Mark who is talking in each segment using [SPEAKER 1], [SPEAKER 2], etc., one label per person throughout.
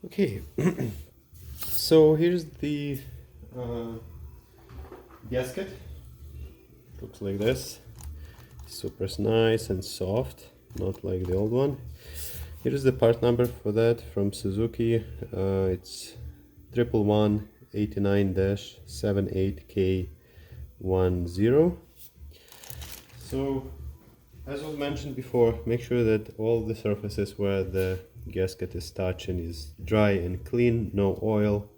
[SPEAKER 1] Okay, so here's the uh, gasket. Looks like this. Super nice and soft, not like the old one. Here's the part number for that from Suzuki. It's 11189-78K10. So, as was mentioned before, make sure that all the surfaces where the gasket is touching is dry and clean, no oil,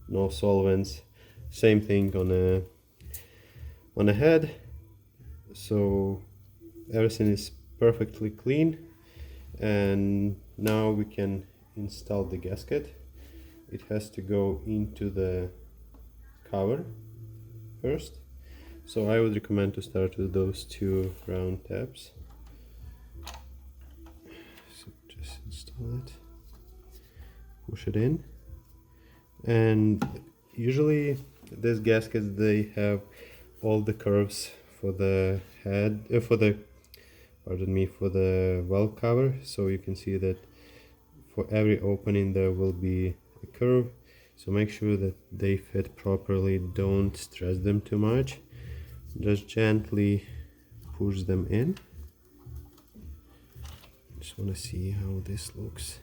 [SPEAKER 1] no solvents. Same thing on a head. So everything is perfectly clean, and now we can install the gasket. It has to go into the cover first. So I would recommend to start with those two round tabs. So just install it, push it in, and usually these gaskets, they have all the curves for the head, for the valve cover. So you can see that for every opening there will be a curve, so make sure that they fit properly. Don't stress them too much, just gently push them in. Just want to see how this looks.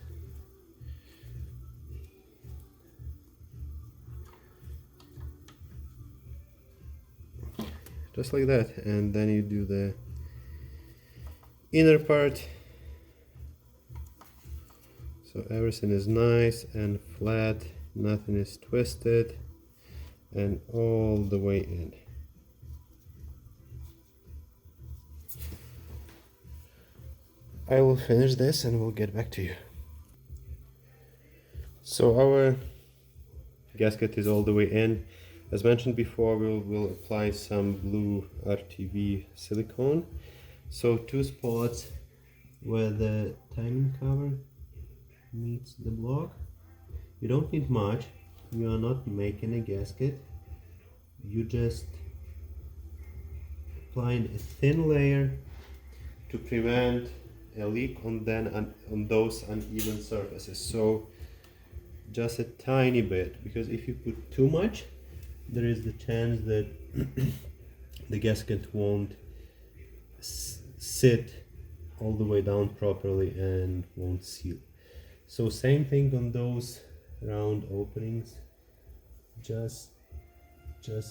[SPEAKER 1] Just like that, and then you do the inner part, so everything is nice and flat, nothing is twisted, and all the way in. I will finish this and we'll get back to you. So our gasket is all the way in. As mentioned before, we'll apply some blue RTV silicone. So two spots where the timing cover meets the block. You don't need much. You are not making a gasket. You just applying a thin layer to prevent a leak on those uneven surfaces. So just a tiny bit, because if you put too much, there is the chance that the gasket won't sit all the way down properly and won't seal. So same thing on those round openings, just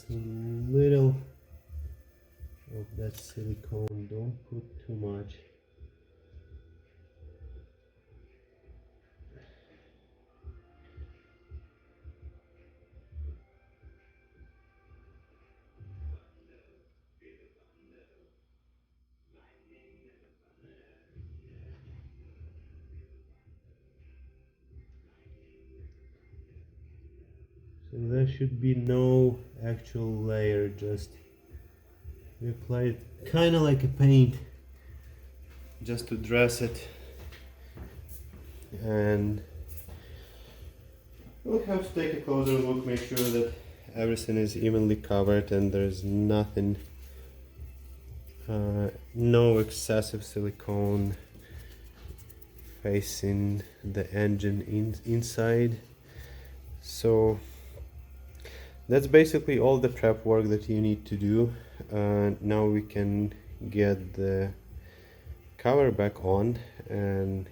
[SPEAKER 1] little of that silicone, don't put too much. So there should be no actual layer, just we apply it kind of like a paint, just to dress it, and we'll have to take a closer look, make sure that everything is evenly covered and there's nothing, no excessive silicone facing the engine inside. So that's basically all the prep work that you need to do. Now we can get the cover back on and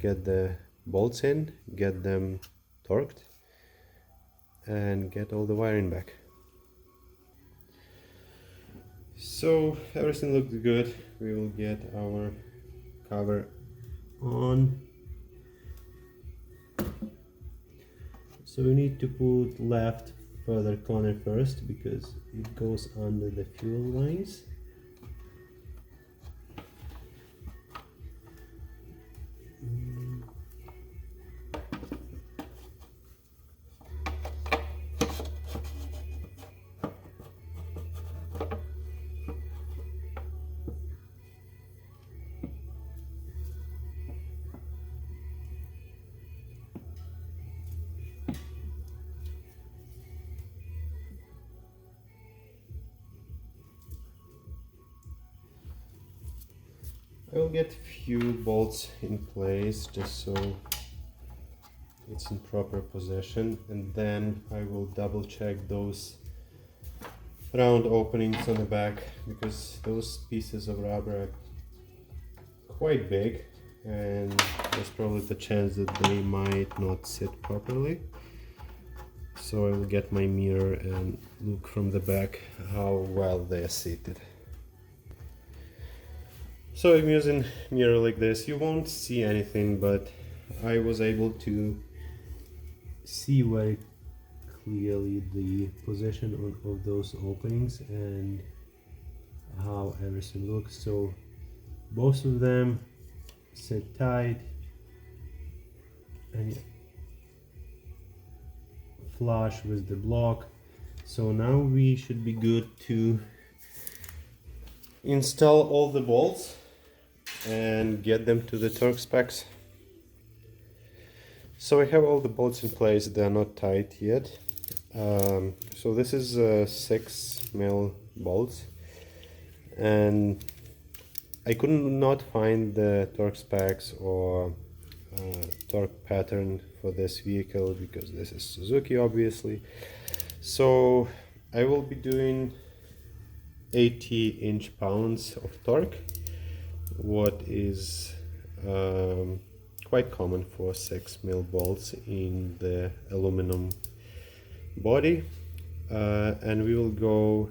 [SPEAKER 1] get the bolts in, get them torqued, and get all the wiring back. So everything looks good. We will get our cover on. So we need to put left further corner first because it goes under the fuel lines. I will get few bolts in place just so it's in proper position, and then I will double check those round openings on the back, because those pieces of rubber are quite big and there's probably the chance that they might not sit properly. So I will get my mirror and look from the back how well they are seated. So I'm using mirror like this. You won't see anything, but I was able to see very clearly the position of those openings and how everything looks. So both of them sit tight and flush with the block. So now we should be good to install all the bolts and get them to the torque specs. So I have all the bolts in place. They are not tight yet. So this is 6mm bolts, and I could not find the torque specs or torque pattern for this vehicle because this is Suzuki, obviously. So I will be doing 80 inch-pounds of torque, what is quite common for 6mm bolts in the aluminum body, and we will go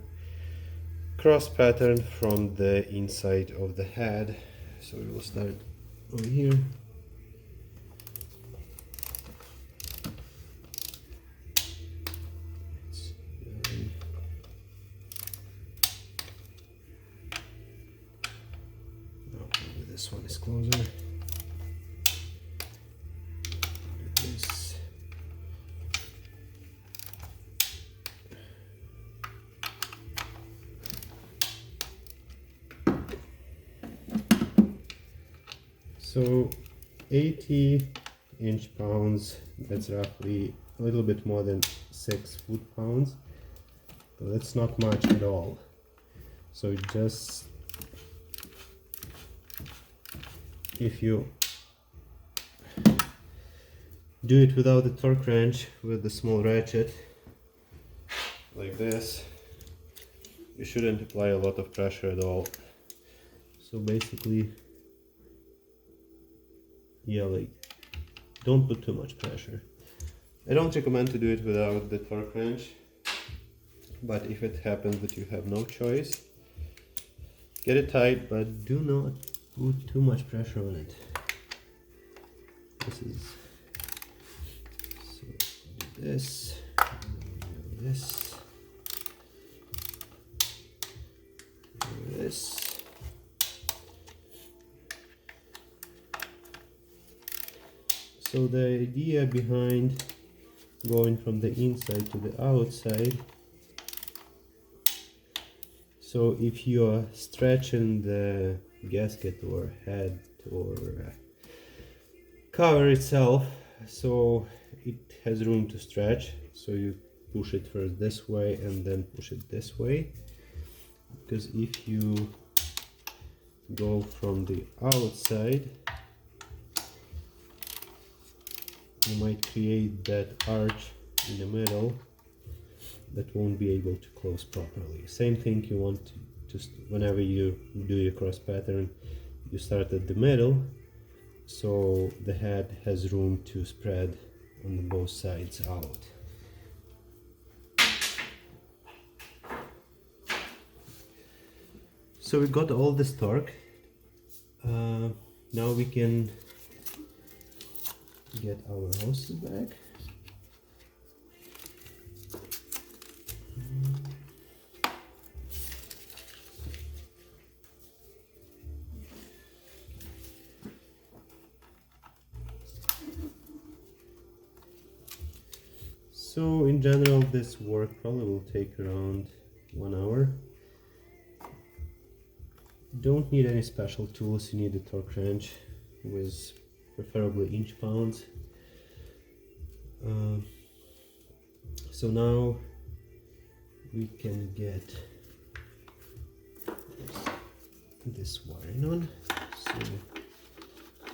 [SPEAKER 1] cross pattern from the inside of the head. So we will start over here. Maybe this one is closer. This. So 80 inch-pounds, that's roughly a little bit more than 6 foot-pounds. So that's not much at all. So just, if you do it without the torque wrench, with the small ratchet like this, you shouldn't apply a lot of pressure at all. So basically, yeah, like, don't put too much pressure. I don't recommend to do it without the torque wrench, but if it happens that you have no choice, get it tight, but do not put too much pressure on it. This is, so do this, do this, do this. So the idea behind going from the inside to the outside, so if you are stretching the gasket or head or cover itself, so it has room to stretch, so you push it first this way and then push it this way, because if you go from the outside, you might create that arch in the middle that won't be able to close properly. Same thing you want to just whenever you do your cross pattern, you start at the middle so the head has room to spread on the both sides out. So we got all this torque. Now we can get our hoses back. So in general this work probably will take around 1 hour. Don't need any special tools, you need a torque wrench with preferably inch-pounds. So now we can get this wiring on. So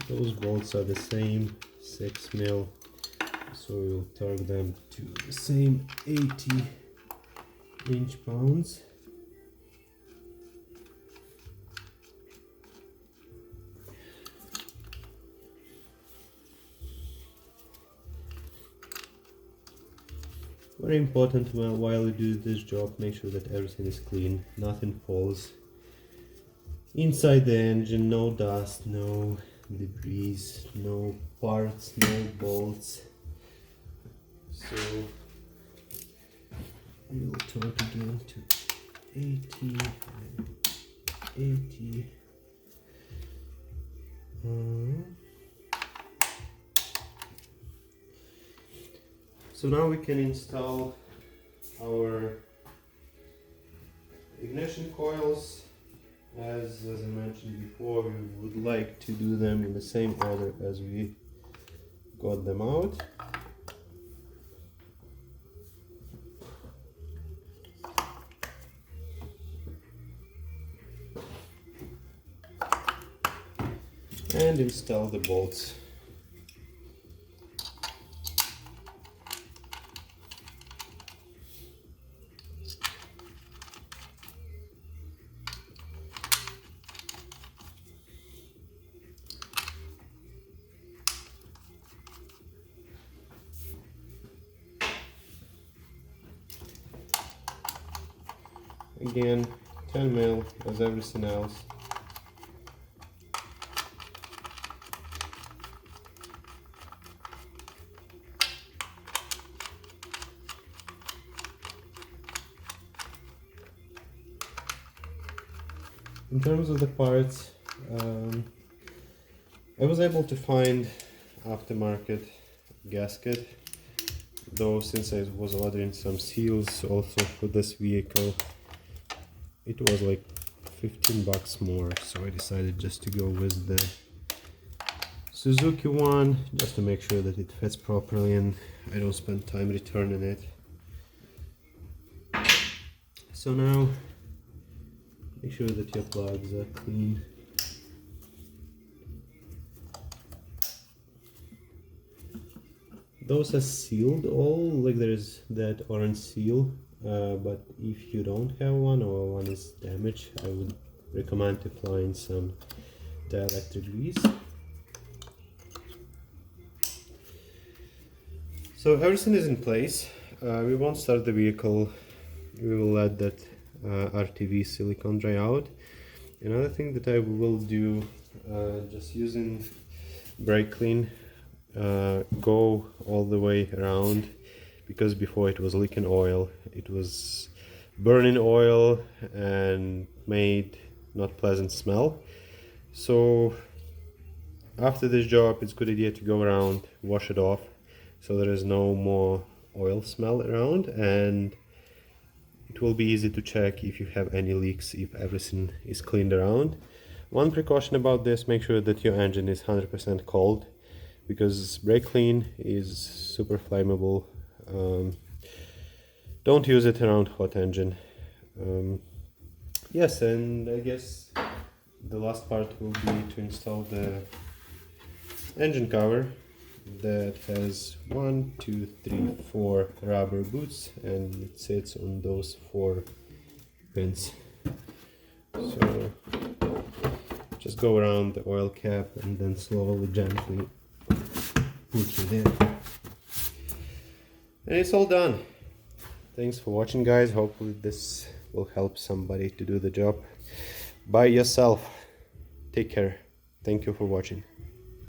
[SPEAKER 1] those bolts are the same, 6mm So we'll torque them to the same 80 inch-pounds. Very important while you do this job, make sure that everything is clean, nothing falls inside the engine, no dust, no debris, no parts, no bolts. So we'll torque again to 80 and 80. So now we can install our ignition coils. As I mentioned before, we would like to do them in the same order as we got them out. And install the bolts. Again, 10 mil as everything else. In terms of the parts, I was able to find aftermarket gasket, though since I was ordering some seals also for this vehicle, it was like 15 bucks more, so I decided just to go with the Suzuki one, just to make sure that it fits properly and I don't spend time returning it. So now, make sure that your plugs are clean. Those are sealed all, like there's that orange seal, but if you don't have one or one is damaged, I would recommend applying some dielectric grease. So everything is in place. We won't start the vehicle. We will let that RTV silicone dry out. Another thing that I will do, just using brake clean, go all the way around, because before it was leaking oil, it was burning oil and made not pleasant smell. So after this job, it's a good idea to go around, wash it off, so there is no more oil smell around, and it will be easy to check if you have any leaks, if everything is cleaned around. One precaution about this, make sure that your engine is 100% cold, because brake clean is super flammable. Don't use it around hot engine. Yes, and I guess the last part will be to install the engine cover that has 1, 2, 3, 4 rubber boots, and it sits on those 4 pins. So just go around the oil cap and then slowly, gently push it in. And it's all done. Thanks for watching, guys. Hopefully this will help somebody to do the job by yourself. Take care. Thank you for watching.